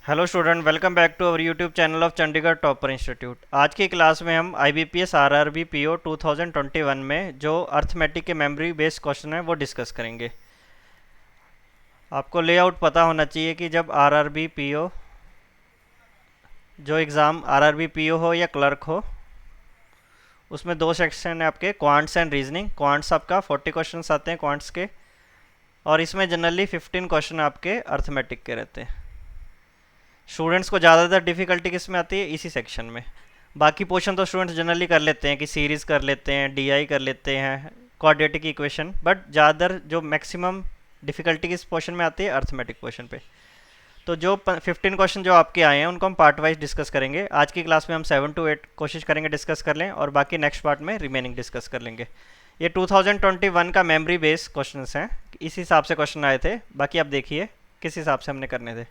Hello student, welcome back to our YouTube channel of Chandigarh topper institute. आज की class में हम IBPS RRB PO 2021 में जो अर्थमेटिक के मेमोरी बेस्ड क्वेश्चन है वो डिस्कस करेंगे। आपको लेआउट पता होना चाहिए कि जब RRB PO जो एग्ज़ाम RRB PO हो या क्लर्क हो, उसमें दो सेक्शन है आपके, क्वांट्स एंड रीजनिंग। क्वांट्स आपका 40 क्वेश्चन आते हैं क्वांट्स के, और इसमें जनरली 15 क्वेश्चन आपके अर्थमेटिक के रहते हैं। स्टूडेंट्स को ज़्यादातर डिफ़िकल्टी किस में आती है? इसी सेक्शन में। बाकी पोर्शन तो स्टूडेंट्स जनरली कर लेते हैं कि सीरीज़ कर लेते हैं, डीआई कर लेते हैं, क्वाड्रेटिक इक्वेशन, बट ज़्यादातर जो मैक्सिमम डिफ़िकल्टी किस पोर्शन में आती है? अर्थमेटिक पोर्शन पे। तो जो 15 क्वेश्चन जो आपके आए हैं उनको हम पार्ट वाइज डिस्कस करेंगे। आज की क्लास में हम 7 to 8 कोशिश करेंगे डिस्कस कर लें, और बाकी नेक्स्ट पार्ट में रिमेनिंग डिस्कस कर लेंगे। ये 2021 का मेमोरी बेस्ड क्वेश्चन हैं, इस हिसाब से क्वेश्चन आए थे। बाकी आप देखिए किस हिसाब से हमने करने थे।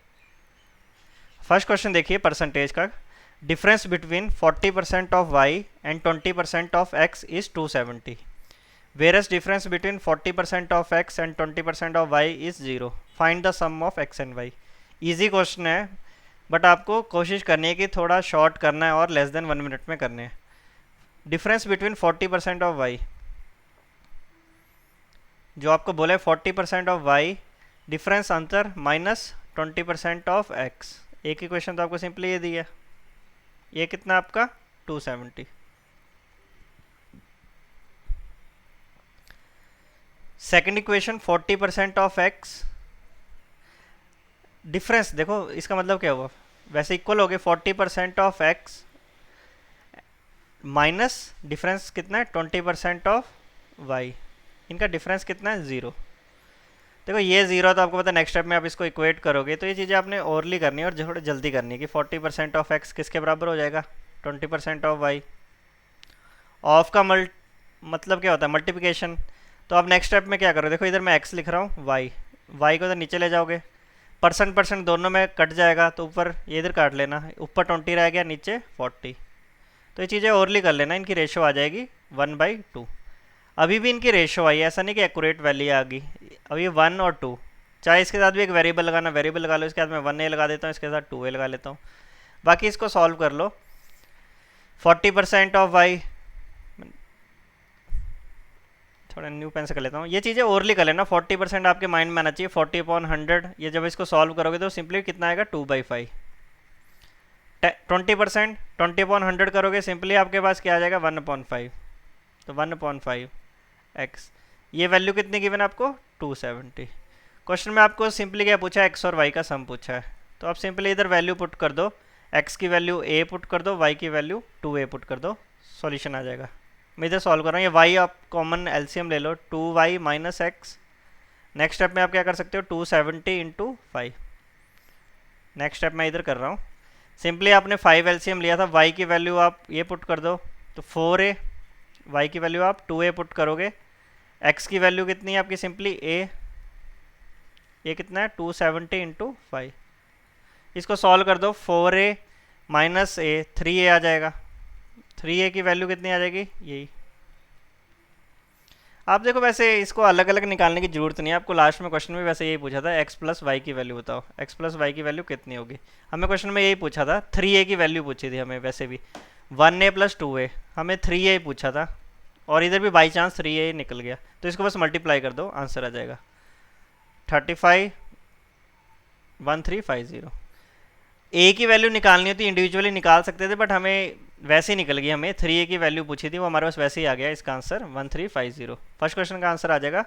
फर्स्ट क्वेश्चन देखिए परसेंटेज का। Difference between 40% of Y and 20% of X is 270, versus difference between 40% of X and 20% of Y is 0। Find the sum of X and Y. Easy question है, बट आपको कोशिश करनी है कि थोड़ा शॉर्ट करना है और लेस देन 1 मिनट में करने हैं। डिफरेंस बिटवीन 40% ऑफ वाई, जो आपको बोले 40% ऑफ वाई, डिफरेंस अंतर माइनस 20% ऑफ एक्स। एक ही क्वेश्चन तो आपको सिंपली ये दिया, ये कितना आपका 270। Second equation 40% of x, difference देखो इसका मतलब क्या हुआ, वैसे इक्वल हो गए 40% ऑफ एक्स माइनस डिफरेंस कितना है 20% ऑफ वाई, इनका डिफरेंस कितना है 0। देखो ये 0 तो आपको पता है, नेक्स्ट स्टेप में आप इसको इक्वेट करोगे तो ये चीज़ें आपने ओरली करनी है और थोड़ी जल्दी करनी है कि 40% ऑफ एक्स किसके बराबर हो जाएगा? 20% ऑफ वाई। ऑफ का मतलब क्या होता है? मल्टीप्लिकेशन। तो आप नेक्स्ट स्टेप में क्या करो, देखो इधर मैं एक्स लिख रहा हूँ, वाई को तो नीचे ले जाओगे, परसेंट परसेंट दोनों में कट जाएगा, तो ऊपर ये इधर काट लेना, ऊपर 20 रह गया, नीचे 40। तो ये चीज़ें ओरली कर लेना, इनकी रेशो आ जाएगी 1/2। अभी भी इनकी रेशो आई है, ऐसा नहीं कि एक्यूरेट वैल्यू आ गई। अब ये 1 और 2, चाहे इसके साथ भी एक वेरिएबल लगाना, वेरिएबल लगा लो, इसके साथ मैं 1a लगा देता हूँ, इसके साथ 2a लगा लेता हूँ। बाकी इसको सॉल्व कर लो। 40% ऑफ वाई, थोड़ा न्यू पेन से कर लेता हूँ, ये चीज़ें ओरली कर लेना। 40% आपके माइंड में आना चाहिए, 40/100। ये जब इसको सॉल्व करोगे तो सिंपली कितना आएगा? 2/5। 20% 20/100 करोगे, सिंपली आपके पास क्या आ जाएगा? 1/5। तो 1/5 एक्स, ये वैल्यू कितनी गिवन है आपको? 270। क्वेश्चन में आपको सिंपली क्या पूछा है? एक्स और वाई का सम पूछा है, तो आप सिंपली इधर वैल्यू पुट कर दो, एक्स की वैल्यू ए पुट कर दो, वाई की वैल्यू 2a पुट कर दो, सॉल्यूशन आ जाएगा। मैं इधर सॉल्व कर रहा हूँ, ये वाई आप कॉमन एलसीएम ले लो, 2y minus x. Next step में आप क्या कर सकते हो? 270 इंटू 5। नेक्स्ट स्टेप मैं इधर कर रहा हूँ, सिंपली आपने 5 एलसीएम लिया था, y की वैल्यू आप ये पुट कर दो, तो 4a, y की वैल्यू आप 2a पुट करोगे, x की वैल्यू कितनी है आपकी? सिंपली a, ये कितना है? 270 इंटू 5। इसको सॉल्व कर दो, 4a माइनस a, 3a आ जाएगा। 3a की वैल्यू कितनी आ जाएगी? यही। आप देखो वैसे इसको अलग अलग निकालने की जरूरत नहीं है आपको, लास्ट में क्वेश्चन में वैसे यही पूछा था, एक्स प्लस वाई की वैल्यू बताओ, एक्स प्लस वाई की वैल्यू कितनी होगी। हमें क्वेश्चन में यही पूछा था, 3a की वैल्यू पूछी थी हमें, वैसे भी 1a प्लस 2a, हमें 3a पूछा था, और इधर भी बाई चांस 3a निकल गया, तो इसको बस मल्टीप्लाई कर दो, आंसर आ जाएगा 351350। ए की वैल्यू निकालनी होती इंडिविजुअली निकाल सकते थे, बट हमें वैसे ही निकल गई, हमें 3a की वैल्यू पूछी थी, वो हमारे पास वैसे ही आ गया। इसका आंसर 1350। फर्स्ट क्वेश्चन का आंसर आ जाएगा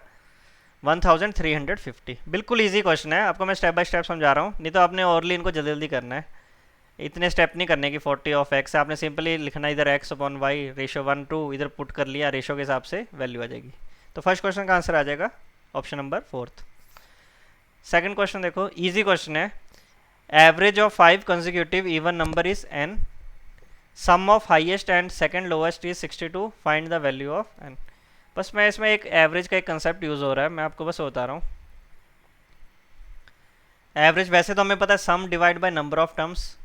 1350। बिल्कुल इजी क्वेश्चन है, आपको मैं स्टेप बाय स्टेप समझा रहा हूँ, नहीं तो आपने ओरली इनको जल्दी जल्दी करना है। इतने स्टेप नहीं करने की 40 ऑफ एक्स, आपने सिंपली लिखना इधर एक्स अपॉन वाई, रेशो 1:2 इधर पुट कर लिया, रेशो के हिसाब से वैल्यू आ जाएगी। तो फर्स्ट क्वेश्चन का आंसर आ जाएगा ऑप्शन नंबर 4। सेकेंड क्वेश्चन देखो, ईजी क्वेश्चन है। Average of 5 consecutive even number is n, sum of highest and second lowest is 62, find the value of n। बस मैं इसमें एक एवरेज का एक कंसेप्ट यूज हो रहा है, मैं आपको बस बता रहा हूँ। एवरेज वैसे तो हमें पता है sum divide by number of terms,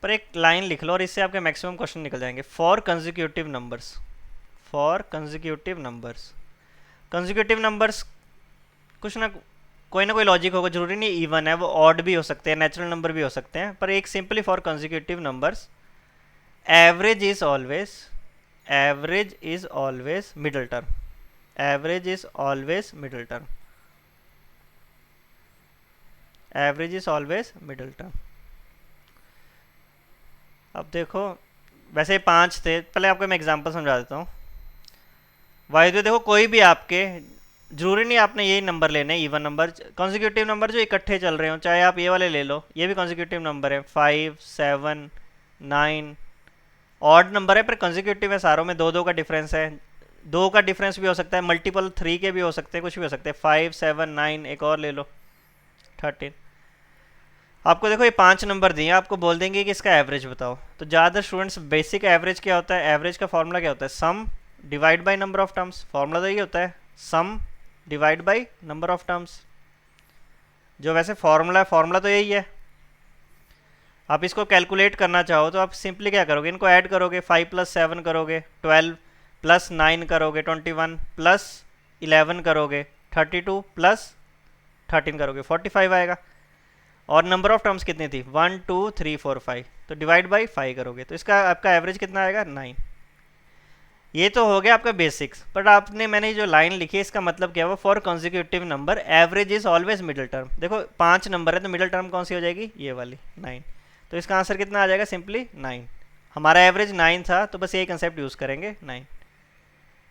पर एक लाइन लिख लो और इससे आपके मैक्सिमम क्वेश्चन निकल जाएंगे। For consecutive numbers, for consecutive numbers, consecutive numbers कुछ ना कोई ना कोई लॉजिक होगा, जरूरी नहीं इवन है, वो ऑड भी हो सकते हैं, नेचुरल नंबर भी हो सकते हैं, पर एक simply for consecutive numbers average is always, average is always middle term, average is always middle term, average is always middle term. अब देखो, वैसे 5 थे, पहले आपको मैं एग्जांपल समझा देता हूँ। वाई देखो, कोई भी आपके, जरूरी नहीं आपने यही नंबर लेने, इवन नंबर, कॉन्जिक्यूटिव नंबर जो इकट्ठे चल रहे हो, चाहे आप ये वाले ले लो, ये भी कॉन्जिक्यूटिव नंबर है, 5 7 9, ऑड नंबर है पर कॉन्जिक्यूटिव है, सारों में 2 2 का डिफरेंस है, 2 का डिफरेंस भी हो सकता है, मल्टीपल 3 के भी हो सकते हैं, कुछ भी हो सकते हैं, 5 7 9, एक और ले लो 13। आपको देखो ये 5 नंबर दिए, आपको बोल देंगे कि इसका एवरेज बताओ, तो ज़्यादा स्टूडेंट्स बेसिक एवरेज क्या होता है, एवरेज का फॉर्मूला क्या होता है, sum divide by number of terms, formula तो यही होता है, sum divide by number of terms, जो वैसे फॉर्मूला है, फॉर्मूला तो यही है। आप इसको कैलकुलेट करना चाहो तो आप सिंपली क्या करोगे, इनको ऐड करोगे, 5 + 7 करोगे 12, + 9 करोगे 21, + 11 करोगे 32, + 13 करोगे 45 आएगा। और नंबर ऑफ टर्म्स कितनी थी, 1 2 3 4 5, तो डिवाइड बाई 5 करोगे तो इसका आपका एवरेज कितना आएगा, 9। ये तो हो गया आपका बेसिक्स, बट आपने, मैंने जो लाइन लिखी है इसका मतलब क्या हुआ, for consecutive number average is always middle term. देखो 5 नंबर है तो मिडिल टर्म कौन सी हो जाएगी, ये वाली 9, तो इसका आंसर कितना आ जाएगा, सिंपली 9। हमारा एवरेज 9 था तो बस यही कंसेप्ट यूज़ करेंगे 9।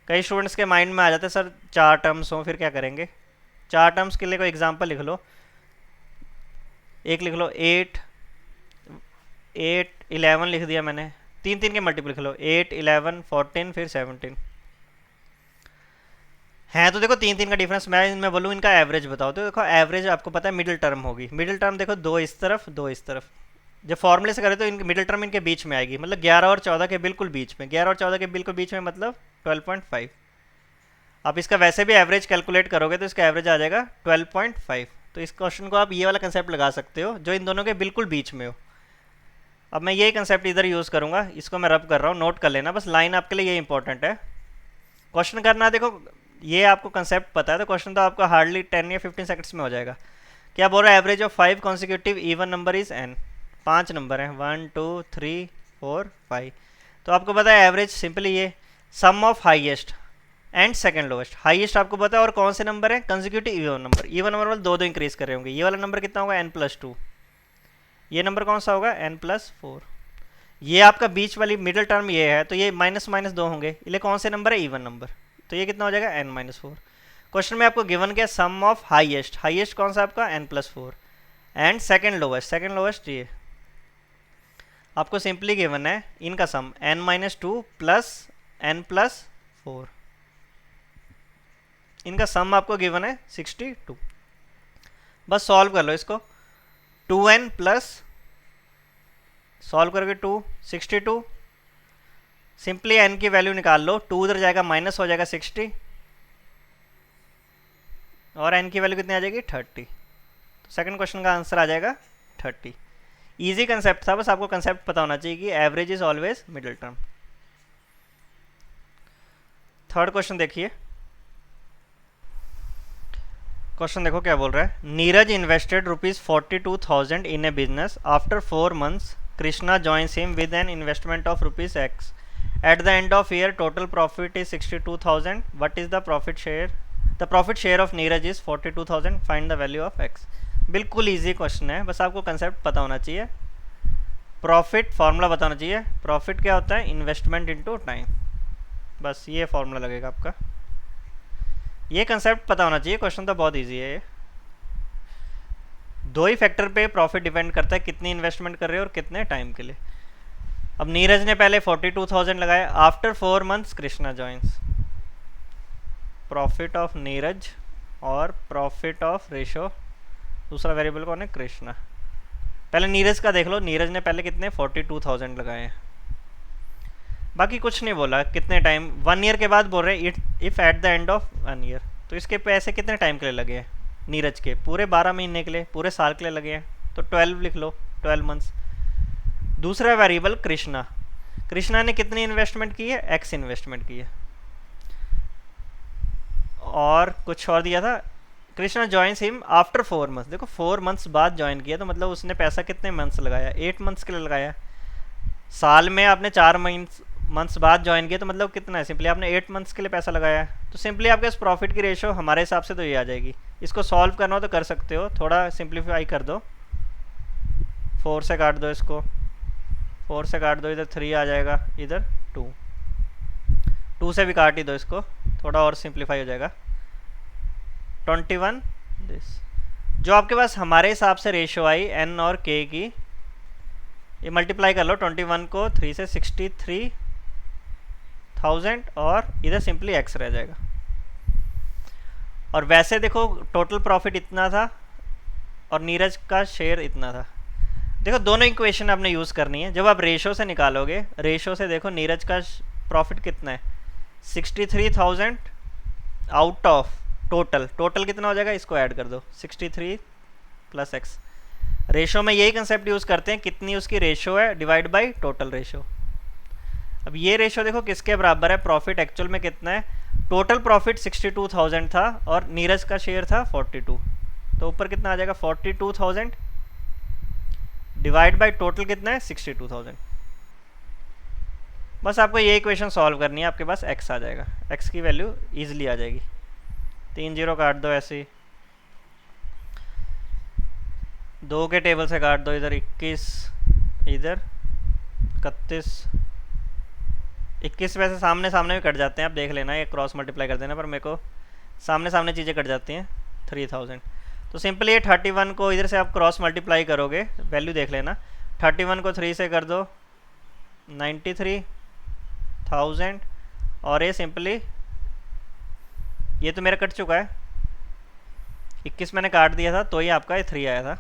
कई स्टूडेंट्स के माइंड में आ जाता है सर 4 टर्म्स हों फिर क्या करेंगे, 4 टर्म्स के लिए कोई एग्जाम्पल लिख लो, एक लिख लो 8 8 11 लिख दिया मैंने, 3 3 के मल्टीपल लिख लो, 8 11 14 फिर 17 है, तो देखो 3 3 का डिफरेंस, मैं बोलूँ इनका एवरेज बताओ, तो देखो एवरेज आपको पता है मिडिल टर्म होगी, मिडिल टर्म देखो 2 इस तरफ 2 इस तरफ, जब फॉर्मूले से करें तो इनके मिडिल टर्म इनके बीच में आएगी, मतलब 11 और 14 के बिल्कुल बीच में, 11 और 14 के बिल्कुल बीच में मतलब 12.5। आप इसका वैसे भी एवरेज कैलकुलेट करोगे तो इसका एवरेज आ जाएगा 12.5। तो इस क्वेश्चन को आप ये वाला कंसेप्ट लगा सकते हो जो इन दोनों के बिल्कुल बीच में हो। अब मैं यही कंसेप्ट इधर यूज़ करूँगा, इसको मैं रब कर रहा हूँ, नोट कर लेना, बस लाइन आपके लिए ये इंपॉर्टेंट है। क्वेश्चन करना देखो, ये आपको कंसेप्ट पता है तो क्वेश्चन तो आपका हार्डली 10 या 15 सेकंड्स में हो जाएगा। क्या बोल रहा है, average of 5 consecutive even number is n, 5 number हैं 1 2 3 4 5, तो आपको पता है एवरेज सिंपली ये sum of highest and second lowest, highest आपको पता है और कौन से नंबर है, consecutive even number, even number वाले 2 2 इंक्रीज कर रहे होंगे, ये वाला नंबर कितना होगा n+2, ये नंबर कौन सा होगा n+4, ये आपका बीच वाली मिडिल टर्म ये है तो ये माइनस माइनस 2 होंगे, ये कौन से नंबर है, इवन नंबर, तो ये कितना हो जाएगा n-4। क्वेश्चन में आपको गिवन क्या, सम ऑफ हाईएस्ट, हाईएस्ट कौन सा आपका n+4 and second lowest, second lowest ये आपको सिंपली गिवन है, इनका सम n-2 + n+4, इनका सम आपको गिवन है 62। बस सॉल्व कर लो इसको, 2n प्लस सॉल्व करके 2 62, सिंपली n की वैल्यू निकाल लो, 2 उधर जाएगा माइनस हो जाएगा 60 और n की वैल्यू कितनी आ जाएगी 30, तो सेकंड क्वेश्चन का आंसर आ जाएगा 30। इजी कंसेप्ट था, बस आपको कंसेप्ट पता होना चाहिए कि average is always middle term. Third question देखिए, क्वेश्चन देखो क्या बोल रहा है, Neeraj invested ₹42,000 in A business, after 4 months Krishna joins him with an investment of ₹X, at the end of year total profit is 62,000, what is the profit share, the profit share of Neeraj is 42,000, find the value of X। बिल्कुल easy question है, बस आपको concept पता होना चाहिए, profit formula बताना चाहिए, profit क्या होता है, इन्वेस्टमेंट इनटू टाइम, बस ये फार्मूला लगेगा आपका, ये कंसेप्ट पता होना चाहिए, क्वेश्चन तो बहुत इजी है ये। 2 ही फैक्टर पे प्रॉफिट डिपेंड करता है, कितनी इन्वेस्टमेंट कर रहे हो और कितने टाइम के लिए। अब नीरज ने पहले 42,000 लगाया, after 4 months Krishna joins, profit of Neeraj और प्रॉफिट ऑफ रेशो, दूसरा वेरिएबल कौन है, कृष्णा। पहले नीरज का देख लो, नीरज ने पहले कितने 42,000 लगाए हैं, बाकी कुछ नहीं बोला कितने टाइम, 1 ईयर के बाद बोल रहे हैं if at the end of 1 year, तो इसके पैसे कितने टाइम के लिए लगे हैं, नीरज के पूरे 12 महीने के लिए, पूरे साल के लिए लगे हैं, तो 12 लिख लो, 12 months। दूसरा वेरिएबल कृष्णा, कृष्णा ने कितनी इन्वेस्टमेंट की है, X इन्वेस्टमेंट की है, और कुछ और दिया था Krishna joins him after 4 months. देखो 4 मंथ्स बाद ज्वाइन किया तो मतलब उसने पैसा कितने मंथ्स लगाया, 8 मंथ्स के लिए लगाया। साल में आपने 4 मंथ्स बाद ज्वाइन किया तो मतलब कितना है, सिंपली आपने 8 मंथ्स के लिए पैसा लगाया है। तो सिंपली आपके इस प्रॉफिट की रेशो हमारे हिसाब से तो ये आ जाएगी। इसको सॉल्व करना हो तो कर सकते हो, थोड़ा सिंप्लीफाई कर दो, 4 से काट दो इसको, 4 से काट दो, इधर 3 आ जाएगा, इधर 2, 2 से भी काट ही दो इसको, थोड़ा और सिंप्लीफाई हो जाएगा। 21 दिस जो आपके पास हमारे हिसाब से रेशो आई एन और के की, ये मल्टीप्लाई कर लो 21 को 3 से, 63,000 और इधर सिंपली एक्स रह जाएगा। और वैसे देखो टोटल प्रॉफिट इतना था और नीरज का शेयर इतना था। देखो दोनों इक्वेशन आपने यूज़ करनी है। जब आप रेशो से निकालोगे, रेशो से देखो नीरज का प्रॉफिट कितना है, 63,000 आउट ऑफ टोटल, टोटल कितना हो जाएगा, इसको ऐड कर दो 63 प्लस एक्स। रेशो में यही कंसेप्ट यूज़ करते हैं, कितनी उसकी रेशो है डिवाइड बाय टोटल रेशो। अब ये रेशो देखो किसके बराबर है, प्रॉफिट एक्चुअल में कितना है, टोटल प्रॉफिट 62,000 था और नीरज का शेयर था 42, तो ऊपर कितना आ जाएगा 42,000 डिवाइड बाय टोटल कितना है 62,000। बस आपको ये इक्वेशन सॉल्व करनी है, आपके पास x आ जाएगा, x की वैल्यू ईजिली आ जाएगी। 3 0 काट दो ऐसे ही, 2 के टेबल से काट दो, इधर 21, इधर 31, 21 वैसे सामने सामने भी कट जाते हैं, आप देख लेना, ये क्रॉस मल्टीप्लाई कर देना, पर मेरे को सामने सामने चीज़ें कट जाती हैं। 3000, तो सिंपली ये 31 को इधर से आप क्रॉस मल्टीप्लाई करोगे, वैल्यू देख लेना, 31 को 3 से कर दो 93,000 और ये सिंपली, ये तो मेरा कट चुका है, 21 मैंने काट दिया था तो ये आपका ये 3 आया था।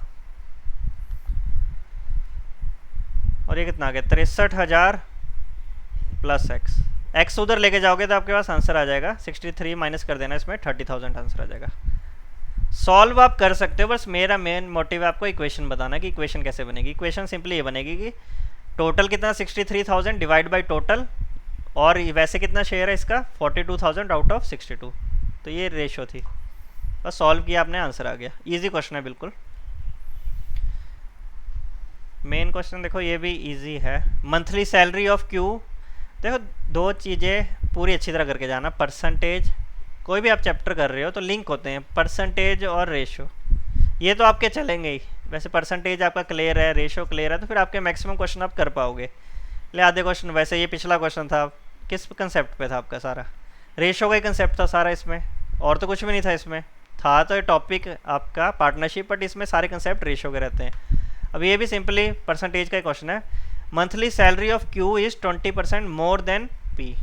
और ये कितना आ गया 63,000 प्लस एक्स, एक्स उधर लेके जाओगे तो आपके पास आंसर आ जाएगा 63 माइनस कर देना इसमें 30,000 आंसर आ जाएगा। सॉल्व आप कर सकते हो, बस मेरा मेन मोटिव है आपको इक्वेशन बताना कि इक्वेशन कैसे बनेगी। इक्वेशन सिंपली ये बनेगी कि टोटल कितना 63,000 डिवाइड बाय टोटल, और वैसे कितना शेयर है इसका 42,000 आउट ऑफ 62, तो ये रेशो थी। बस सॉल्व किया आपने, आंसर आ गया। इजी क्वेश्चन है बिल्कुल। मेन क्वेश्चन देखो ये भी इजी है। मंथली सैलरी ऑफ क्यू, देखो दो चीज़ें पूरी अच्छी तरह करके जाना, परसेंटेज, कोई भी आप चैप्टर कर रहे हो तो लिंक होते हैं परसेंटेज और रेशो, ये तो आपके चलेंगे ही। वैसे परसेंटेज आपका क्लियर है, रेशो क्लियर है, तो फिर आपके मैक्सिमम क्वेश्चन आप कर पाओगे। ले आधे क्वेश्चन, वैसे ये पिछला क्वेश्चन था, किस कंसेप्ट पे था आपका, सारा रेशो का ही कंसेप्ट था सारा इसमें, और तो कुछ भी नहीं था इसमें। था तो ये टॉपिक आपका पार्टनरशिप, बट इसमें सारे कंसेप्ट रेशो के रहते हैं। अब ये भी सिंपली परसेंटेज का ही क्वेश्चन है। Monthly salary of Q is 20% more than P.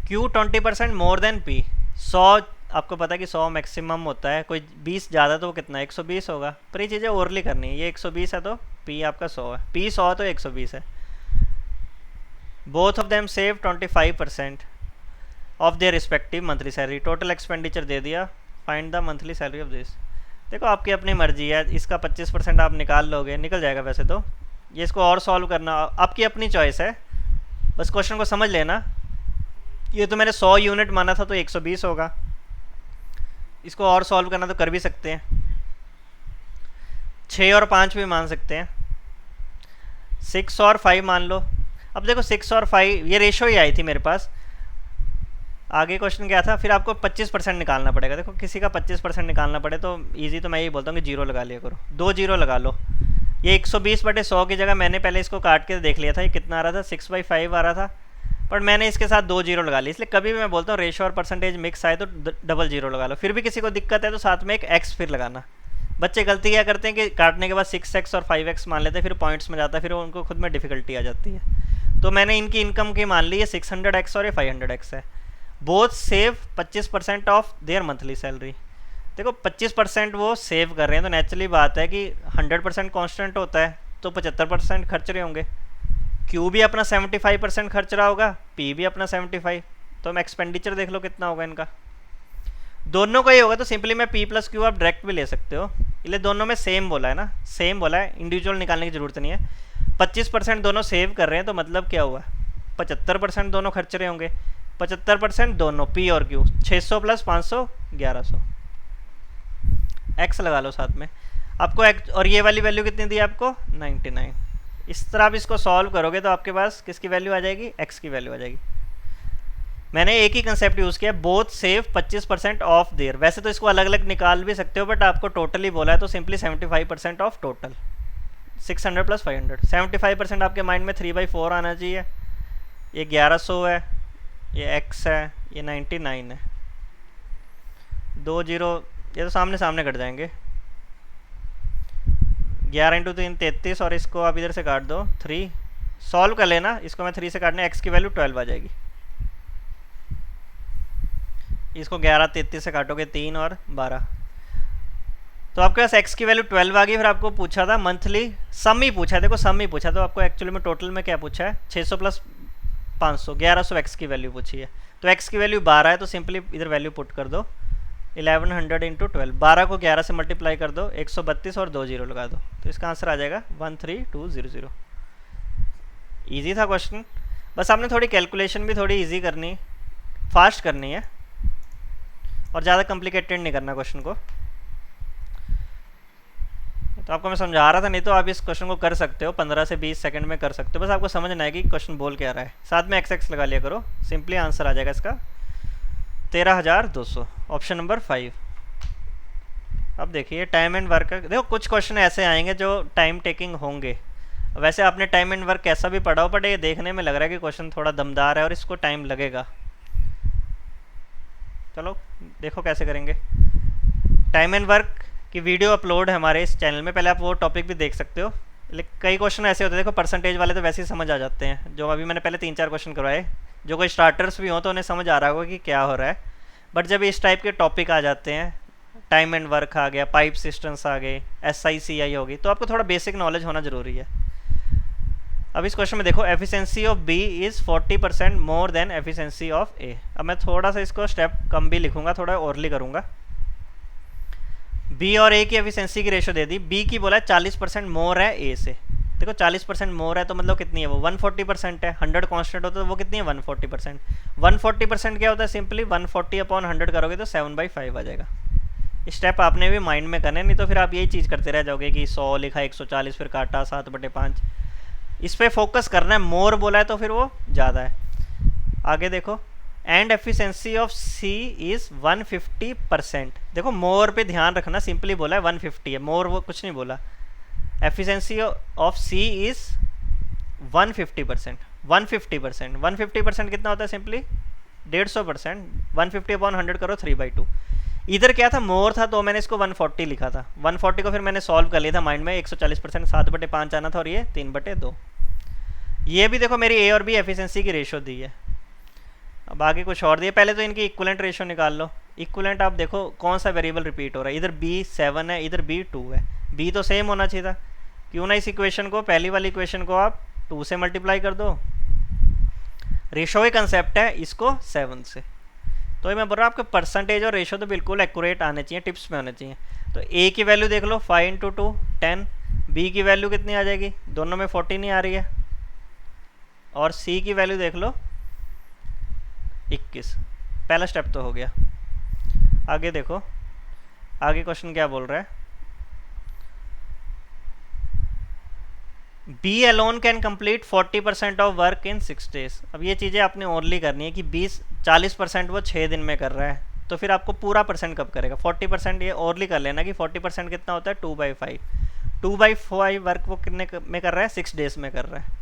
Q 20% more than P. 100 आपको पता है कि 100 मैक्सिमम होता है, कोई 20 ज़्यादा तो वो कितना 120 होगा, पर ये चीज़ें ओरली करनी है। ये 120 है तो पी आपका 100 है, पी 100 तो 120 है। Both of them save 25% of their respective monthly salary. Total expenditure दे दिया, find the monthly salary of this. देखो आपकी अपनी मर्जी है, इसका 25% आप निकाल लोगे, निकल जाएगा वैसे तो। ये इसको और सॉल्व करना आपकी अपनी चॉइस है, बस क्वेश्चन को समझ लेना। ये तो मैंने 100 यूनिट माना था तो 120 होगा, इसको और सॉल्व करना तो कर भी सकते हैं, 6 और 5 भी मान सकते हैं, 6 और 5 मान लो। अब देखो 6 और 5 ये रेशो ही आई थी मेरे पास। आगे क्वेश्चन क्या था, फिर आपको 25% निकालना पड़ेगा। देखो किसी का 25% निकालना पड़े तो इजी, तो मैं यही बोलता हूँ कि जीरो लगा लिया करो, 2 जीरो लगा लो। ये 120/100 की जगह मैंने पहले इसको काट के देख लिया था, ये कितना आ रहा था 6/5 आ रहा था, पर मैंने इसके साथ 2 जीरो लगा ली। इसलिए कभी भी मैं बोलता हूँ रेशो और परसेंटेज मिक्स आए तो डबल जीरो लगा लो। फिर भी किसी को दिक्कत है तो साथ में एक एक्स फिर लगाना। बच्चे गलती क्या करते हैं कि काटने के बाद 6x और 5x मान लेते हैं, फिर पॉइंट्स में जाता है, फिर उनको खुद में डिफिकल्टी आ जाती है। तो मैंने इनकी इनकम की मान ली है 600x और ये 500x है। Both save 25% of there monthly salary. देखो 25% वो सेव कर रहे हैं, तो नेचुरली बात है कि 100% कॉन्स्टेंट होता है, तो 75% खर्च रहे होंगे। क्यू भी अपना 75% खर्च रहा होगा, पी भी अपना 75, तो हम एक्सपेंडिचर देख लो कितना होगा इनका। दोनों का ही होगा तो सिंपली मैं पी प्लस क्यू आप डायरेक्ट भी ले सकते हो, इसलिए दोनों में सेम बोला है ना, सेम बोला है, इंडिविजुअल निकालने की जरूरत नहीं है। 25% दोनों सेव कर रहे हैं तो मतलब क्या हुआ 75% दोनों खर्च रहे होंगे। 75% दोनों पी और क्यू, 600 प्लस 500 1100, एक्स लगा लो साथ में आपको एक्स, और ये वाली वैल्यू कितनी दी आपको 99। इस तरह आप इसको सॉल्व करोगे तो आपके पास किसकी वैल्यू आ जाएगी, एक्स की वैल्यू आ जाएगी। मैंने एक ही कंसेप्ट यूज़ किया, बोथ सेव 25% ऑफ देयर। वैसे तो इसको अलग अलग निकाल भी सकते हो, बट आपको टोटली बोला है तो सिंपली 75% ऑफ टोटल 600 प्लस 500। 75% आपके माइंड में 3/4 आना चाहिए। ये 1100 है, ये x है, ये 99 है, 2 जीरो ये तो सामने सामने कट जाएंगे। 11 इंटू 3 33, और इसको आप इधर से काट दो 3, सॉल्व कर लेना इसको। मैं 3 से काटने, x की वैल्यू 12 आ जाएगी। इसको 11 33 से काटोगे 3 और 12, तो आपके पास x की वैल्यू 12 आ गई। फिर आपको पूछा था मंथली सम ही पूछा है, देखो सम ही पूछा, तो आपको एक्चुअली में टोटल में क्या पूछा है, 600 प्लस 500 1100 x की वैल्यू पूछी है। तो x की वैल्यू 12 है, तो सिंपली इधर वैल्यू पुट कर दो 1100 इंटू 12, 12 को 11 से मल्टीप्लाई कर दो, 132 और 2 जीरो लगा दो, तो इसका आंसर आ जाएगा 13200। ईजी था क्वेश्चन, बस आपने थोड़ी कैलकुलेशन भी थोड़ी ईजी करनी, फास्ट करनी है, और ज़्यादा कॉम्प्लिकेटेड नहीं करना क्वेश्चन को। तो आपको मैं समझा रहा था, नहीं तो आप इस क्वेश्चन को कर सकते हो 15 से 20 सेकंड में कर सकते हो। बस आपको समझना है कि क्वेश्चन बोल क्या रहा है, साथ में एक्स एक्स लगा लिया करो, सिंपली आंसर आ जाएगा इसका 13,200, ऑप्शन नंबर 5। अब देखिए टाइम एंड वर्क, देखो कुछ क्वेश्चन ऐसे आएंगे जो टाइम टेकिंग होंगे। वैसे आपने टाइम एंड वर्क कैसा भी पढ़ा हो, बट ये देखने में लग रहा है कि क्वेश्चन थोड़ा दमदार है और इसको टाइम लगेगा। चलो देखो कैसे करेंगे। टाइम एंड वर्क की वीडियो अपलोड है हमारे इस चैनल में, पहले आप वो टॉपिक भी देख सकते हो। लेकिन कई क्वेश्चन ऐसे होते हैं, देखो परसेंटेज वाले तो वैसे ही समझ आ जाते हैं, जो अभी मैंने पहले 3-4 क्वेश्चन करवाए, जो कोई स्टार्टर्स भी हों तो उन्हें समझ आ रहा होगा कि क्या हो रहा है। बट जब इस टाइप के टॉपिक आ जाते हैं, टाइम एंड वर्क आ गया, पाइप सिस्टम्स आ गए, SI CI होगी, तो आपको थोड़ा बेसिक नॉलेज होना ज़रूरी है। अब इस क्वेश्चन में देखो, efficiency of B is 40% more than efficiency of A. अब मैं थोड़ा सा इसको स्टेप कम भी लिखूंगा, थोड़ा ओरली करूंगा। बी और ए की एफिशिएंसी की रेशो दे दी, बी की बोला 40% मोर है ए से। देखो 40% मोर है तो मतलब कितनी है वो 140% है। 100 कांस्टेंट होता है तो वो कितनी है 140%। 140% क्या होता है, सिंपली 140/100 करोगे तो 7/5 आ जाएगा। स्टेप आपने भी माइंड में करने, नहीं तो फिर आप यही चीज़ करते रह जाओगे कि 100 लिखा 140 फिर काटा 7/5। इस पर फोकस करना है, मोर बोला है तो फिर वो ज़्यादा है। आगे देखो, and efficiency of C is 150%। देखो मोर पे ध्यान रखना, सिंपली बोला है 150 है, मोर वो कुछ नहीं बोला। Efficiency of C is 150%। 150% कितना होता है, सिंपली 150%। 150/100 करो 3/2। इधर क्या था, मोर था तो मैंने इसको 140 लिखा था। 140 को फिर मैंने सॉल्व कर लिया था माइंड में, 140% 7/5 आना था, और ये 3/2। ये भी देखो मेरी ए और बी एफिशिएंसी की रेशो दी है। अब आगे कुछ और दिए, पहले तो इनकी इक्विवेलेंट रेशो निकाल लो। इक्विवेलेंट आप देखो कौन सा वेरिएबल रिपीट हो रहा है, इधर बी 7 है, इधर बी 2 है। बी तो सेम होना चाहिए था, क्यों ना इस इक्वेशन को, पहली वाली इक्वेशन को आप 2 से मल्टीप्लाई कर दो। रेशो ही कंसेप्ट है, इसको 7 से। तो ये मैं बोल रहा हूँ आपके परसेंटेज और रेशो तो बिल्कुल एक्यूरेट आने चाहिए, टिप्स में होने चाहिए। तो ए की वैल्यू देख लो 5 × 2 10, बी की वैल्यू कितनी आ जाएगी, दोनों में 40 नहीं आ रही है, और सी की वैल्यू देख लो 21। पहला स्टेप तो हो गया। आगे देखो, आगे क्वेश्चन क्या बोल रहा है, B alone can complete 40% of work in 6 days। अब ये चीज़ें आपने ओनली करनी है कि 40% वो 6 दिन में कर रहा है, तो फिर आपको पूरा परसेंट कब करेगा, 40%। ये ओनली कर लेना कि 40% कितना होता है 2/5। 2/5 वर्क वो कितने में कर रहा है, 6 days में कर रहा है।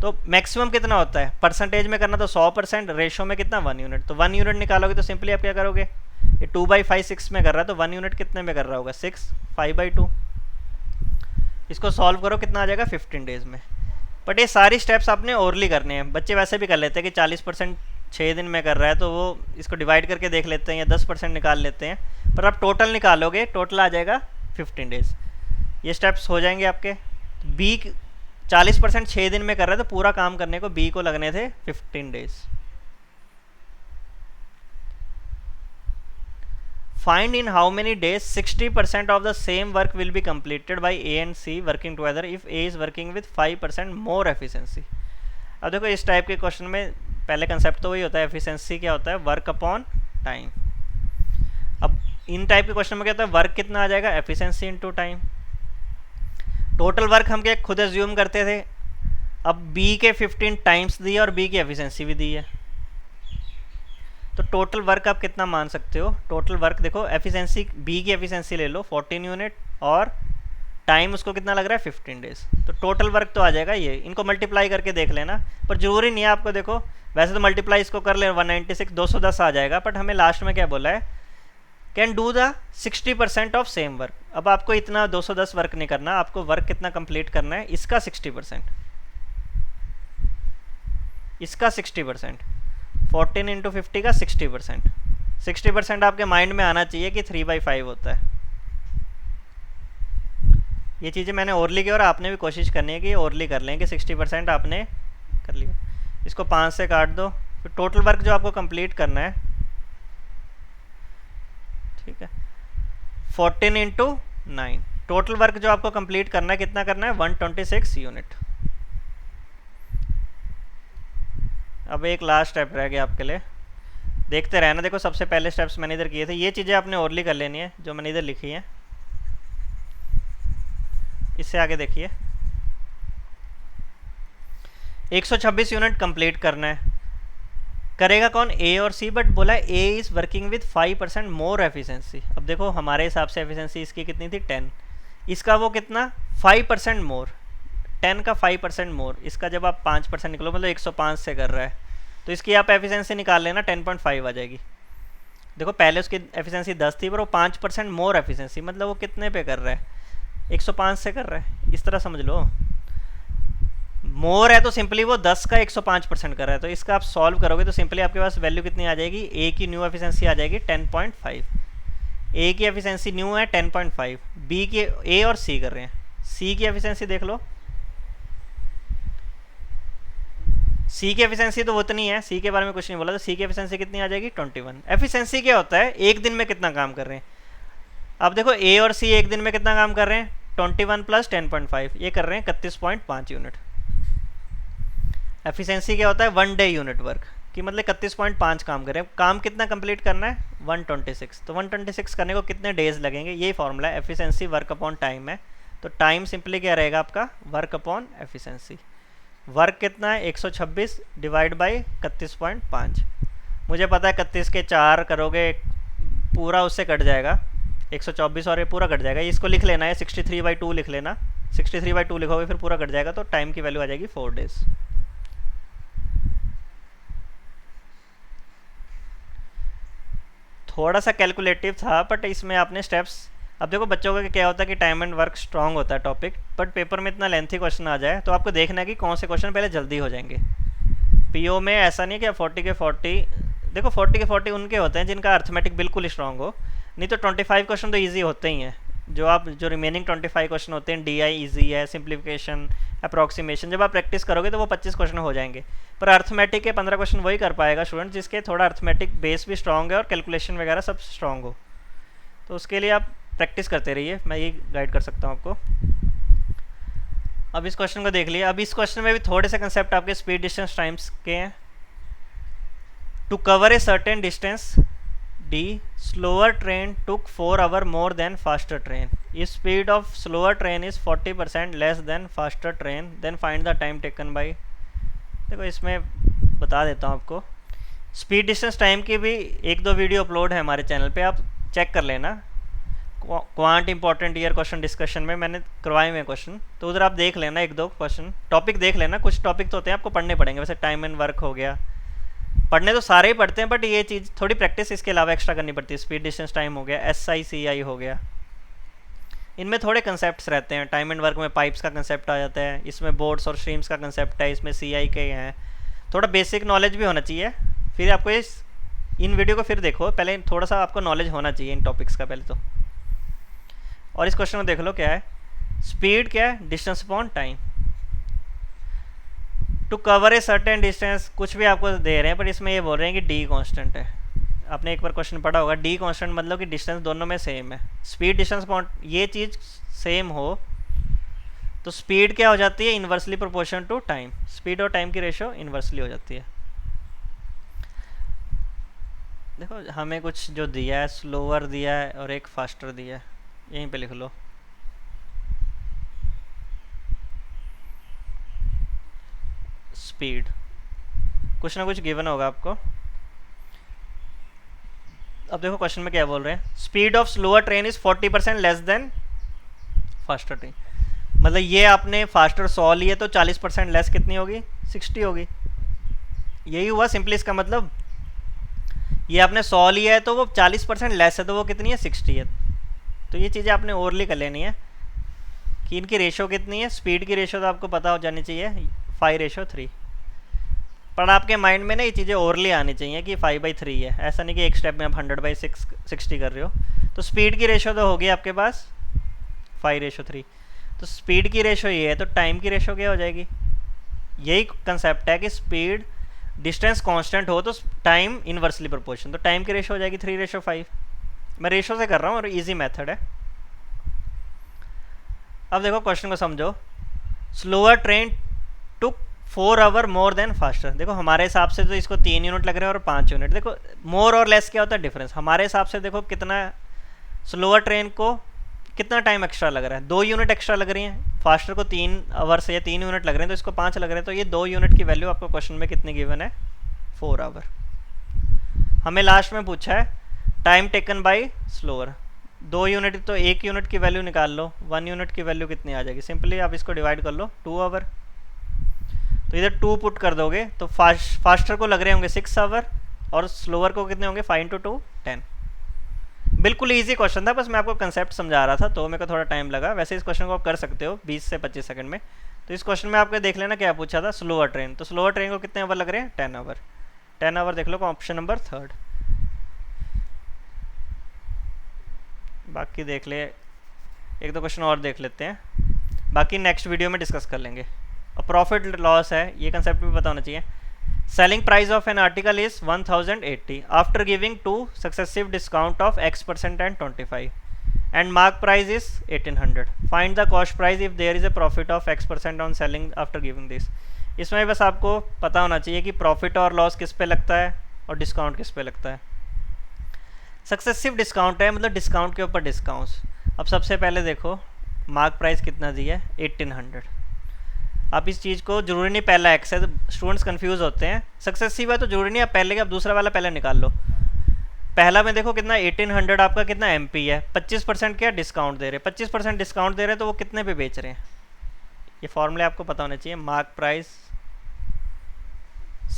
तो मैक्सिमम कितना होता है, परसेंटेज में करना तो 100%, रेशो में कितना 1 यूनिट। तो 1 यूनिट निकालोगे तो सिंपली आप क्या करोगे, ये 2/5 6 में कर रहा है तो 1 यूनिट कितने में कर रहा होगा 6, 5/2। इसको सॉल्व करो, कितना आ जाएगा 15 डेज में। बट ये सारी स्टेप्स आपने ओरली करने हैं। बच्चे वैसे भी कर लेते हैं कि 40% 6 दिन में कर रहा है तो वो इसको डिवाइड करके देख लेते हैं या 10% निकाल लेते हैं, पर आप टोटल निकालोगे, टोटल आ जाएगा 15 डेज। ये स्टेप्स हो जाएंगे आपके। बी 40% 6 दिन में कर रहा है तो पूरा काम करने को बी को लगने थे 15 days. Find in how many days 60% of the same work will be completed by A and C working together if A is working with 5% more efficiency। अब देखो इस टाइप के क्वेश्चन में पहले कंसेप्ट तो वही होता है, एफिशिएंसी क्या होता है, वर्क अपॉन टाइम। अब इन टाइप के क्वेश्चन में क्या होता है, वर्क कितना आ जाएगा, efficiency into time. Total work हम क्या खुद एज्यूम करते थे, अब बी के 15 टाइम्स दिए और बी की एफिशिएंसी भी दी है, तो टोटल वर्क आप कितना मान सकते हो। टोटल वर्क देखो, एफिशिएंसी बी की एफिशिएंसी ले लो 14 यूनिट और टाइम उसको कितना लग रहा है 15 डेज, तो टोटल वर्क तो आ जाएगा ये। इनको मल्टीप्लाई करके देख लेना, पर जरूरी नहीं है आपको, देखो वैसे तो मल्टीप्लाई इसको कर ले 196 210 आ जाएगा, बट हमें लास्ट में क्या बोला है, can do the 60% of same work. अब आपको इतना 210 वर्क नहीं करना, आपको वर्क कितना कंप्लीट करना है, इसका 60%, इसका 60%, 14 इंटू 50 का 60%। 60% आपके माइंड में आना चाहिए कि 3/5 होता है। ये चीज़ें मैंने ओरली की और आपने भी कोशिश करनी है कि ओरली कर लें कि 60% आपने कर लिया। इसको 5 से काट दो, फिर टोटल वर्क जो आपको कंप्लीट करना है, ठीक है, 14 इंटू 9, टोटल वर्क जो आपको कंप्लीट करना है कितना करना है, 126 यूनिट। अब एक लास्ट स्टेप रह गया आपके लिए, देखते रहना। देखो सबसे पहले स्टेप्स मैंने इधर किए थे, ये चीज़ें आपने ओरली कर लेनी है जो मैंने इधर लिखी है। इससे आगे देखिए, 126 यूनिट कंप्लीट करना है, करेगा कौन, ए और सी, बट बोला A is working with 5% more efficiency. अब देखो हमारे हिसाब से एफिशिएंसी इसकी कितनी थी 10, इसका वो कितना 5% मोर, 10 का 5% मोर, इसका जब आप 5% निकलो मतलब 105 से कर रहा है, तो इसकी आप एफिशिएंसी निकाल लेना 10.5 आ जाएगी। देखो पहले उसकी एफिशिएंसी 10 थी, पर वो 5% मोर एफिशिएंसी, मतलब वो कितने पे कर रहा है, 105 से कर रहा है, इस तरह समझ लो। मोर है तो सिंपली वो 10 का 105% कर रहा है, तो इसका आप सॉल्व करोगे तो सिंपली आपके पास वैल्यू कितनी आ जाएगी, ए की न्यू एफिशिएंसी आ जाएगी 10.5। ए की एफिशिएंसी न्यू है 10.5, बी की, ए और सी कर रहे हैं, सी की एफिशिएंसी देख लो, सी की एफिशिएंसी तो उतनी है, सी के बारे में कुछ नहीं बोला, तो सी की एफिशिएंसी कितनी आ जाएगी 21। एफिशिएंसी क्या होता है, एक दिन में कितना काम कर रहे हैं। अब देखो ए और सी एक दिन में कितना काम कर रहे हैं, 21 प्लस 10.5, ये कर रहे हैं 31.5 यूनिट। एफिशिएंसी क्या होता है, 1 डे यूनिट वर्क कि मतलब 31.5 काम कर रहे हैं। काम कितना कंप्लीट करना है, 126, तो 126 करने को कितने डेज लगेंगे, यही फॉर्मूला है, एफिशिएंसी वर्क अपॉन टाइम है। तो टाइम सिंपली क्या रहेगा आपका, वर्क अपॉन एफिशिएंसी। वर्क कितना है, 126 डिवाइड बाई 31.5, मुझे पता है 31 के 4 करोगे पूरा उससे कट जाएगा 124 और ये पूरा कट जाएगा, इसको लिख लेना है 63/2 लिख लेना, 63/2 लिखोगे फिर पूरा कट जाएगा, तो टाइम की वैल्यू आ जाएगी 4 डेज। थोड़ा सा कैलकुलेटिव था, बट इसमें आपने स्टेप्स, अब देखो बच्चों का क्या होता है कि टाइम एंड वर्क स्ट्रांग होता है टॉपिक, बट पेपर में इतना लेंथी क्वेश्चन आ जाए तो आपको देखना है कि कौन से क्वेश्चन पहले जल्दी हो जाएंगे। पीओ में ऐसा नहीं कि आप 40 के 40, देखो 40 के 40 उनके होते हैं जिनका अर्थमेटिक बिल्कुल स्ट्रांग हो, नहीं तो 25 क्वेश्चन तो ईजी होते ही हैं। जो रिमेनिंग 25 क्वेश्चन होते हैं, डी आई ईजी है, सिंप्लीफिकेशन, अप्रॉक्सीमेशन, जब आप प्रैक्टिस करोगे तो वो 25 क्वेश्चन हो जाएंगे। पर अर्थमेटिक के 15 क्वेश्चन वही कर पाएगा स्टूडेंट जिसके थोड़ा अर्थमेटिक बेस भी स्ट्रांग है और कैलकुलेशन वगैरह सब स्ट्रांग हो, तो उसके लिए आप प्रैक्टिस करते रहिए, मैं ये गाइड कर सकता हूँ आपको। अब इस क्वेश्चन को देख लिए, अब इस क्वेश्चन में भी थोड़े से कंसेप्ट आपके स्पीड डिस्टेंस टाइम्स के हैं। To cover a certain distance D, slower train took 4 hour more than faster train, if speed of slower train is 40% less than faster train, then find the time taken by. देखो इसमें बता देता हूँ आपको, speed distance time की भी 1-2 video upload है हमारे चैनल पे, आप चेक कर लेना। Quant important year question discussion में मैंने करवाए हुए क्वेश्चन, तो उधर आप देख लेना, 1-2 क्वेश्चन टॉपिक देख लेना। कुछ टॉपिक तो होते हैं आपको पढ़ने पड़ेंगे, वैसे टाइम एंड वर्क हो गया, पढ़ने तो सारे ही पढ़ते हैं, बट ये चीज़ थोड़ी प्रैक्टिस इसके अलावा एक्स्ट्रा करनी पड़ती है। स्पीड डिस्टेंस टाइम हो गया, SI हो गया, इनमें थोड़े कंसेप्ट्स रहते हैं। टाइम एंड वर्क में पाइप्स का कंसेप्ट आ जाता है, इसमें बोर्ड्स और स्ट्रीम्स का कंसेप्ट है, इसमें CI के हैं, थोड़ा बेसिक नॉलेज भी होना चाहिए। फिर आपको इन वीडियो को फिर देखो, पहले थोड़ा सा आपको नॉलेज होना चाहिए इन टॉपिक्स का पहले तो। और इस क्वेश्चन को देख लो, क्या है, स्पीड क्या है, distance upon time. To cover a certain distance, कुछ भी आपको दे रहे हैं, पर इसमें ये बोल रहे हैं कि डी कांस्टेंट है। आपने एक बार क्वेश्चन पढ़ा होगा, डी कांस्टेंट मतलब कि डिस्टेंस दोनों में सेम है। स्पीड डिस्टेंस अपॉन ये चीज़ सेम हो तो स्पीड क्या हो जाती है, inversely proportion to time, speed और टाइम की रेशियो इन्वर्सली हो जाती है। देखो हमें कुछ जो दिया है, स्लोअर दिया है और एक फास्टर दिया है, यहीं पे लिख लो। स्पीड कुछ ना कुछ गिवन होगा आपको। अब देखो क्वेश्चन में क्या बोल रहे हैं, speed of slower train is 40% less than faster train. मतलब ये आपने फास्टर 100 लिए तो 40% लेस कितनी होगी, 60 होगी। यही हुआ सिंपली, इसका मतलब ये आपने 100 लिया है तो वो 40% लेस है, तो वो कितनी है, 60 है। तो ये चीज़ें आपने ओवरली कर लेनी है कि इनकी रेशो कितनी है। स्पीड की रेशो तो आपको पता हो जानी चाहिए, 5:3। पर आपके माइंड में ना ये चीज़ें ओवरली आनी चाहिए कि 5/3 है, ऐसा नहीं कि एक स्टेप में आप 100/60 कर रहे हो। तो स्पीड की रेशो तो होगी आपके पास 5:3। तो स्पीड की रेशो ये है, तो टाइम की रेशो क्या हो जाएगी। यही कंसेप्ट है कि स्पीड डिस्टेंस कांस्टेंट हो तो टाइम इनवर्सली प्रोपोर्शन, तो टाइम की रेशो हो जाएगी 3:5। मैं रेशो से कर रहा हूँ और इजी मेथड है। अब देखो क्वेश्चन को समझो, slower train took 4 hour more than faster. देखो हमारे हिसाब से तो इसको 3 यूनिट लग रहे हैं और 5 यूनिट। देखो मोर और लेस क्या होता है, डिफरेंस। हमारे हिसाब से देखो कितना स्लोअर ट्रेन को कितना टाइम एक्स्ट्रा लग रहा है, 2 यूनिट एक्स्ट्रा लग रही हैं। फास्टर को 3 आवर से या 3 यूनिट लग रहे हैं, तो इसको 5 लग रहे हैं। तो ये 2 यूनिट की वैल्यू आपको क्वेश्चन में कितनी गिवन है, 4 आवर। हमें लास्ट में पूछा है time taken by slower. 2 unit तो 1 यूनिट की वैल्यू निकाल लो, 1 यूनिट की वैल्यू कितनी आ जाएगी। सिंपली आप इसको डिवाइड कर लो 2 आवर। तो इधर 2 पुट कर दोगे तो फास्टर को लग रहे होंगे 6 आवर और स्लोअर को कितने होंगे, 5 × 2 10। बिल्कुल इजी क्वेश्चन था, बस मैं आपको कंसेप्ट समझा रहा था तो मेरे को थोड़ा टाइम लगा। वैसे इस क्वेश्चन को आप कर सकते हो 20 से 25 सेकंड में। तो इस क्वेश्चन में आपको देख लेना क्या पूछा था, स्लोअर ट्रेन। तो स्लोअर ट्रेन को कितने आवर लग रहे हैं, 10 आवर। 10 आवर देख लो ऑप्शन नंबर 3। बाकी देख ले, एक दो क्वेश्चन और देख लेते हैं, बाकी नेक्स्ट वीडियो में डिस्कस कर लेंगे। और प्रॉफिट लॉस है, ये कंसेप्ट भी पता होना चाहिए। Selling price of an article is 1080 after giving 2 successive discount of X% and 25 and mark price is 1800। Find the cost price if there is a profit of X% on selling after giving this. इसमें बस आपको पता होना चाहिए कि profit और loss किस पे लगता है और डिस्काउंट किस पे लगता है। सक्सेसिव डिस्काउंट है मतलब डिस्काउंट के ऊपर डिस्काउंट्स। अब सबसे पहले देखो मार्क प्राइस कितना दिया है, 1800। आप इस चीज़ को, जरूरी नहीं पहला एक्स है, तो स्टूडेंट्स कंफ्यूज होते हैं। सक्सेसिव है तो जरूरी नहीं आप पहले के, आप दूसरा वाला पहले निकाल लो। पहला में देखो कितना 1800 आपका कितना MP है, 25% क्या डिस्काउंट दे रहे हैं, 25% डिस्काउंट दे रहे हैं, तो वो कितने पे बेच रहे हैं। ये फॉर्मूले आपको पता होने चाहिए। Mark price,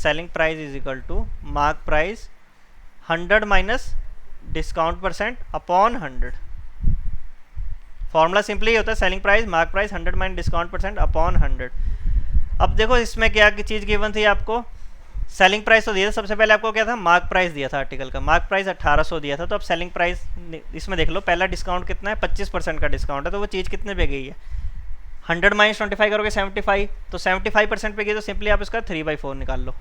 selling price is equal to mark price 100 minus discount percent upon 100। Formula simply होता है selling price mark price 100 minus discount percent upon 100। अब देखो इसमें क्या चीज़ गिवन थी आपको, सेलिंग प्राइस तो दिया था। सबसे पहले आपको क्या था, मार्क प्राइस दिया था आर्टिकल का, मार्क प्राइस 1800 दिया था। तो अब सेलिंग प्राइस इसमें देख लो, पहला डिस्काउंट कितना है, 25% का डिस्काउंट है, तो वो चीज़ कितने पे गई है, 100 माइनस 25 करोगे 75, तो 75% पे गई। तो सिंपली आप इसका 3/4 निकाल लो।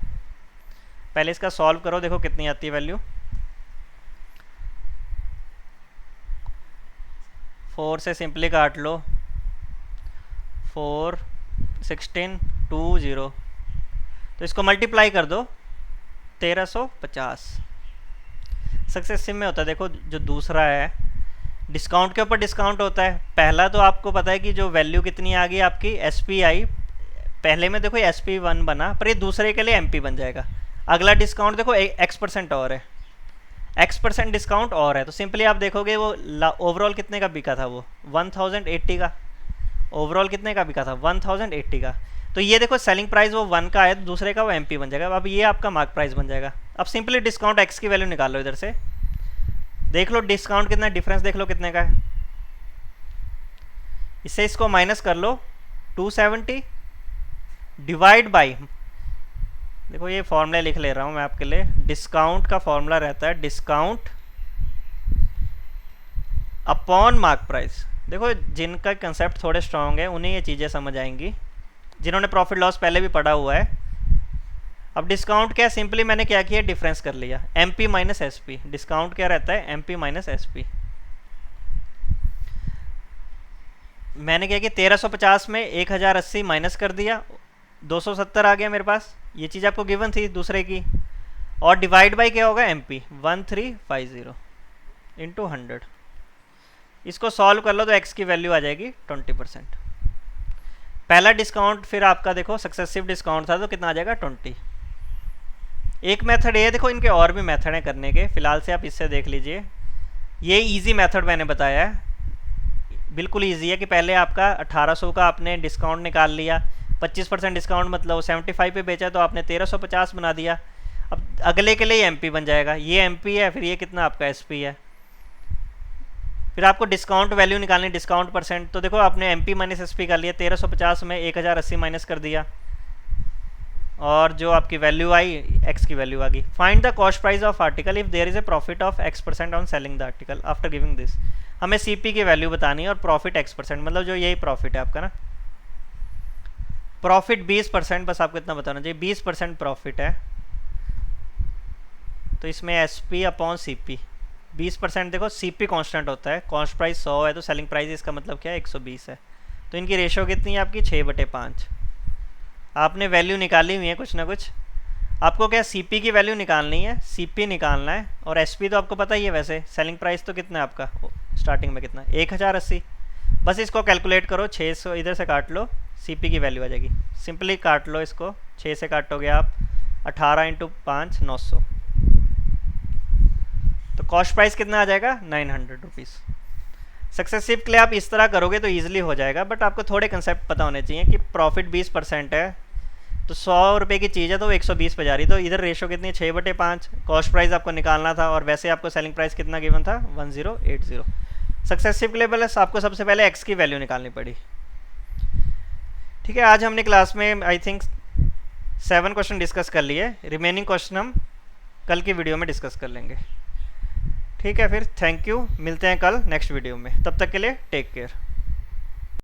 पहले इसका सॉल्व करो, देखो कितनी आती है वैल्यू। 4 से सिंपली काट लो, 4 16 2 0, तो इसको मल्टीप्लाई कर दो 1350। सक्सेसिव में होता है देखो, जो दूसरा है डिस्काउंट के ऊपर डिस्काउंट होता है। पहला तो आपको पता है कि जो वैल्यू कितनी आ गई आपकी SPI, पहले में देखो SP1 बना, पर ये दूसरे के लिए MP बन जाएगा। अगला डिस्काउंट देखो X% और है, X% डिस्काउंट और है, तो सिंपली आप देखोगे वो ओवरऑल कितने का बिका था, वो 1080 का। ओवरऑल कितने का बिका था, 1080 का। तो ये देखो सेलिंग प्राइस वो 1 का है, तो दूसरे का वो MP बन जाएगा। अब ये आपका मार्क प्राइस बन जाएगा। अब सिंपली डिस्काउंट X की वैल्यू निकाल लो, इधर से देख लो डिस्काउंट कितना, डिफरेंस देख लो कितने का है। इससे इसको माइनस कर लो 270 डिवाइड बाई, देखो ये फॉर्मूला लिख ले रहा हूँ मैं आपके लिए। डिस्काउंट का फॉर्मूला रहता है डिस्काउंट अपॉन मार्क प्राइस। देखो जिनका कंसेप्ट थोड़े स्ट्रांग है उन्हें ये चीज़ें समझ आएंगी, जिन्होंने प्रॉफिट लॉस पहले भी पढ़ा हुआ है। अब डिस्काउंट क्या, सिंपली मैंने क्या किया, डिफरेंस कर लिया, MP माइनस SP। डिस्काउंट क्या रहता है, MP माइनस SP। मैंने क्या किया, 1350 में 1080 माइनस कर दिया, 270 आ गया मेरे पास। ये चीज़ आपको गिवन थी दूसरे की। और डिवाइड बाई क्या होगा, MP 1350 इंटू 100। इसको सॉल्व कर लो तो x की वैल्यू आ जाएगी 20%। पहला डिस्काउंट फिर आपका देखो सक्सेसिव डिस्काउंट था तो कितना आ जाएगा 20। एक मेथड ये देखो, इनके और भी मेथड हैं करने के, फिलहाल से आप इससे देख लीजिए। ये इजी मेथड मैंने बताया है, बिल्कुल इजी है कि पहले आपका 1800 का आपने डिस्काउंट निकाल लिया, 25% डिस्काउंट मतलब 75 पे बेचा तो आपने 1350 बना दिया। अब अगले के लिए MP बन जाएगा, ये MP है, फिर ये कितना आपका SP है। फिर आपको डिस्काउंट वैल्यू निकालनी, डिस्काउंट परसेंट, तो देखो आपने MP माइनस SP कर लिया, 1350 में 1080 माइनस कर दिया और जो आपकी वैल्यू आई x की वैल्यू आ गई। Find the cost price of article if there is a profit of x% on selling the article after giving this. हमें CP की वैल्यू बतानी है और प्रॉफिट x%, मतलब जो यही प्रॉफिट है आपका ना, प्रॉफिट 20%, बस आपको इतना बताना चाहिए 20% प्रॉफिट है। तो इसमें SP अपॉन CP 20%, देखो CP कांस्टेंट होता है, कॉस्ट प्राइस 100 है तो सेलिंग प्राइस इसका मतलब क्या है 120 है, तो इनकी रेशो कितनी है आपकी 6/5। आपने वैल्यू निकाली हुई है कुछ ना कुछ, आपको क्या CP की वैल्यू निकालनी है, CP निकालना है, और SP तो आपको पता ही है वैसे, सेलिंग प्राइस तो कितना है आपका स्टार्टिंग में कितना 1080। बस इसको कैलकुलेट करो, 600 इधर से काट लो, CP की वैल्यू आ जाएगी, सिंपली काट लो इसको, 6 से काटोगे आप 18 इंटू 5 900, तो कॉस्ट प्राइस कितना आ जाएगा 900 रुपीज़। सक्सेसिव के लिए आप इस तरह करोगे तो ईजिली हो जाएगा, बट आपको थोड़े कंसेप्ट पता होने चाहिए कि प्रॉफिट 20% है तो 100 रुपये की चीज़ है तो 120 पे जा रही, तो इधर रेशो कितनी 6/5, कॉस्ट प्राइस आपको निकालना था और वैसे आपको सेलिंग प्राइस कितना गिवन था 1080। सक्सेसिव के लिए बस आपको सबसे पहले x की वैल्यू निकालनी पड़ी। ठीक है, आज हमने क्लास में आई थिंक 7 क्वेश्चन डिस्कस कर लिए, रिमेनिंग क्वेश्चन हम कल की वीडियो में डिस्कस कर लेंगे। ठीक है, फिर थैंक यू, मिलते हैं कल नेक्स्ट वीडियो में, तब तक के लिए टेक केयर।